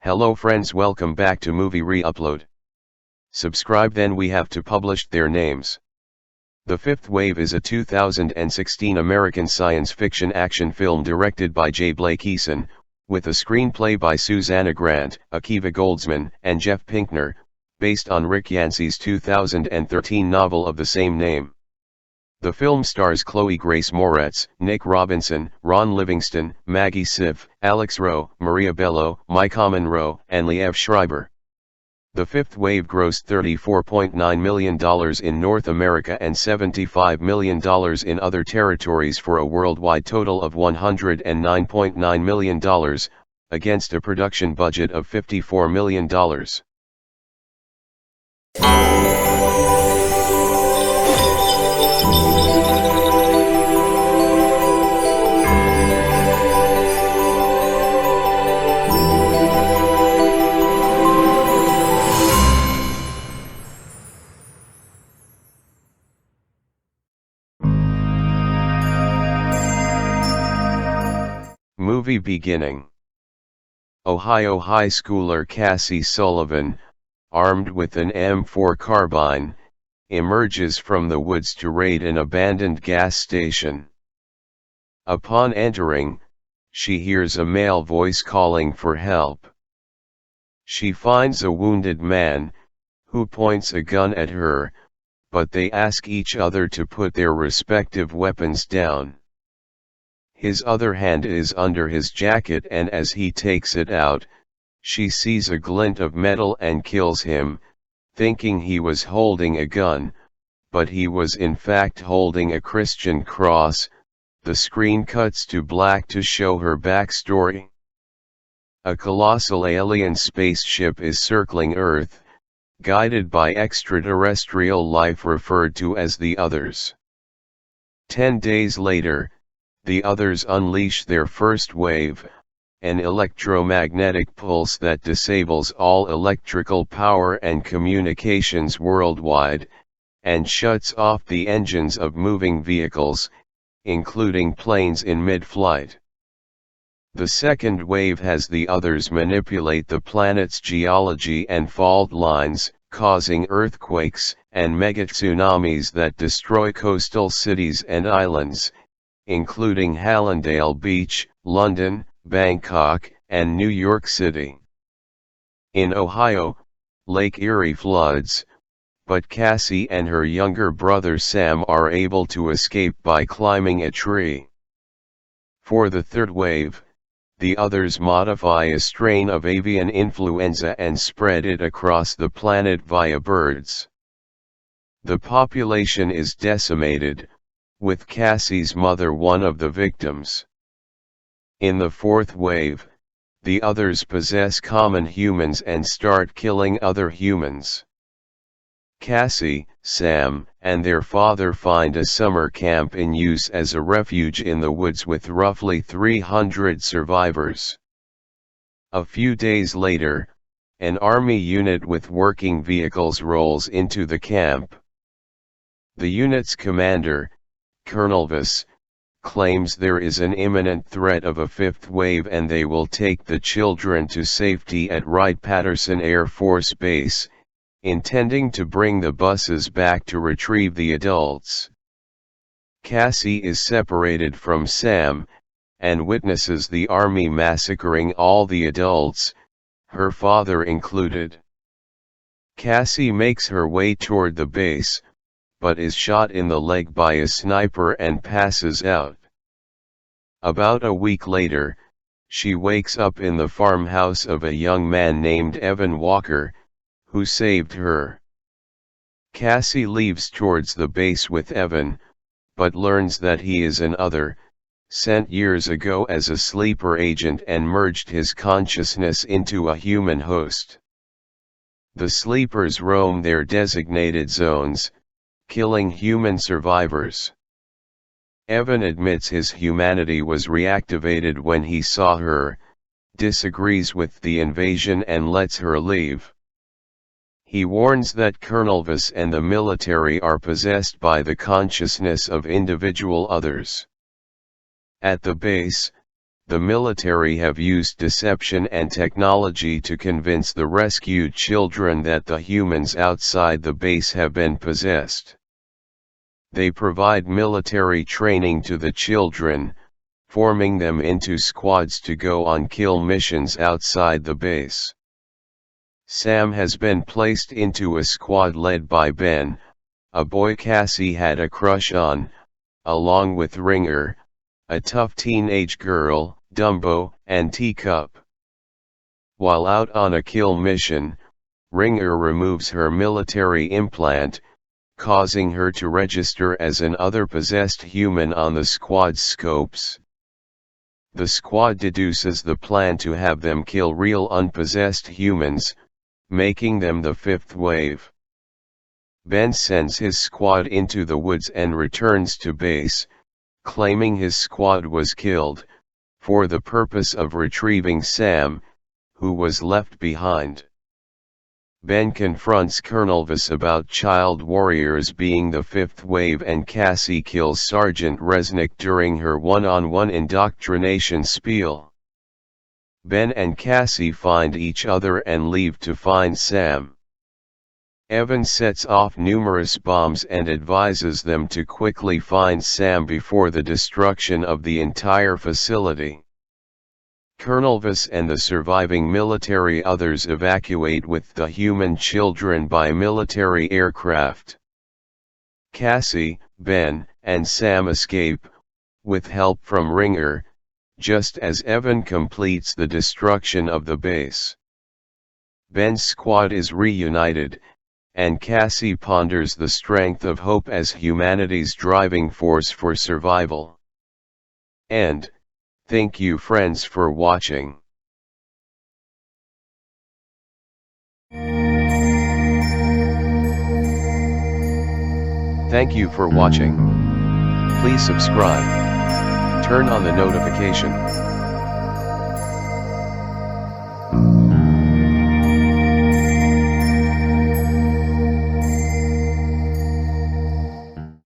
Hello friends, welcome back to Movie Re-Upload. Subscribe, then we have to publish their names. The Fifth Wave is a 2016 American science fiction action film directed by J. Blake Eason, with a screenplay by Susanna Grant, Akiva Goldsman, and Jeff Pinkner, based on Rick Yancey's 2013 novel of the same name. The film stars Chloe Grace Moretz, Nick Robinson, Ron Livingston, Maggie Siff, Alex Rowe, Maria Bello, Micah Monroe, and Liev Schreiber. The Fifth Wave grossed $34.9 million in North America and $75 million in other territories for a worldwide total of $109.9 million, against a production budget of $54 million. Movie beginning. Ohio high schooler Cassie Sullivan, armed with an M4 carbine, emerges from the woods to raid an abandoned gas station. Upon entering, she hears a male voice calling for help. She finds a wounded man, who points a gun at her, but they ask each other to put their respective weapons down. His other hand is under his jacket, and as he takes it out, she sees a glint of metal and kills him, thinking he was holding a gun, but he was in fact holding a Christian cross. The screen cuts to black to show her backstory. A colossal alien spaceship is circling Earth, guided by extraterrestrial life referred to as the Others. 10 days later, the Others unleash their first wave, an electromagnetic pulse that disables all electrical power and communications worldwide, and shuts off the engines of moving vehicles, including planes in mid-flight. The second wave has the Others manipulate the planet's geology and fault lines, causing earthquakes and megatsunamis that destroy coastal cities and islands, including Hallandale Beach, London, Bangkok, and New York City. In Ohio, Lake Erie floods, but Cassie and her younger brother Sam are able to escape by climbing a tree. For the third wave, the Others modify a strain of avian influenza and spread it across the planet via birds. The population is decimated, with Cassie's mother one of the victims. In the fourth wave, the Others possess common humans and start killing other humans. Cassie, Sam, and their father find a summer camp in use as a refuge in the woods with roughly 300 survivors. A few days later, an army unit with working vehicles rolls into the camp. The unit's commander, Colonel Viss, claims there is an imminent threat of a fifth wave and they will take the children to safety at Wright-Patterson Air Force Base, intending to bring the buses back to retrieve the adults. Cassie is separated from Sam, and witnesses the army massacring all the adults, her father included. Cassie makes her way toward the base, but is shot in the leg by a sniper and passes out. About a week later, she wakes up in the farmhouse of a young man named Evan Walker, who saved her. Cassie leaves towards the base with Evan, but learns that he is an Other, sent years ago as a sleeper agent and merged his consciousness into a human host. The sleepers roam their designated zones, killing human survivors. Evan admits his humanity was reactivated when he saw her, disagrees with the invasion and lets her leave. He warns that Colonel Viss and the military are possessed by the consciousness of individual Others. At the base, the military have used deception and technology to convince the rescued children that the humans outside the base have been possessed. They provide military training to the children, forming them into squads to go on kill missions outside the base. Sam has been placed into a squad led by Ben, a boy Cassie had a crush on, along with Ringer, a tough teenage girl, Dumbo, and Teacup. While out on a kill mission, Ringer removes her military implant, causing her to register as an other possessed human on the squad's scopes. The squad deduces the plan to have them kill real unpossessed humans, making them the fifth wave. Ben sends his squad into the woods and returns to base, claiming his squad was killed, for the purpose of retrieving Sam, who was left behind. Ben confronts Colonel Viss about child warriors being the fifth wave, and Cassie kills Sergeant Resnick during her one-on-one indoctrination spiel. Ben and Cassie find each other and leave to find Sam. Evan sets off numerous bombs and advises them to quickly find Sam before the destruction of the entire facility. Colonel Viss and the surviving military others evacuate with the human children by military aircraft. Cassie, Ben, and Sam escape, with help from Ringer, just as Evan completes the destruction of the base. Ben's squad is reunited, and Cassie ponders the strength of hope as humanity's driving force for survival. And, thank you friends for watching. Thank you for watching. Please subscribe. Turn on the notification.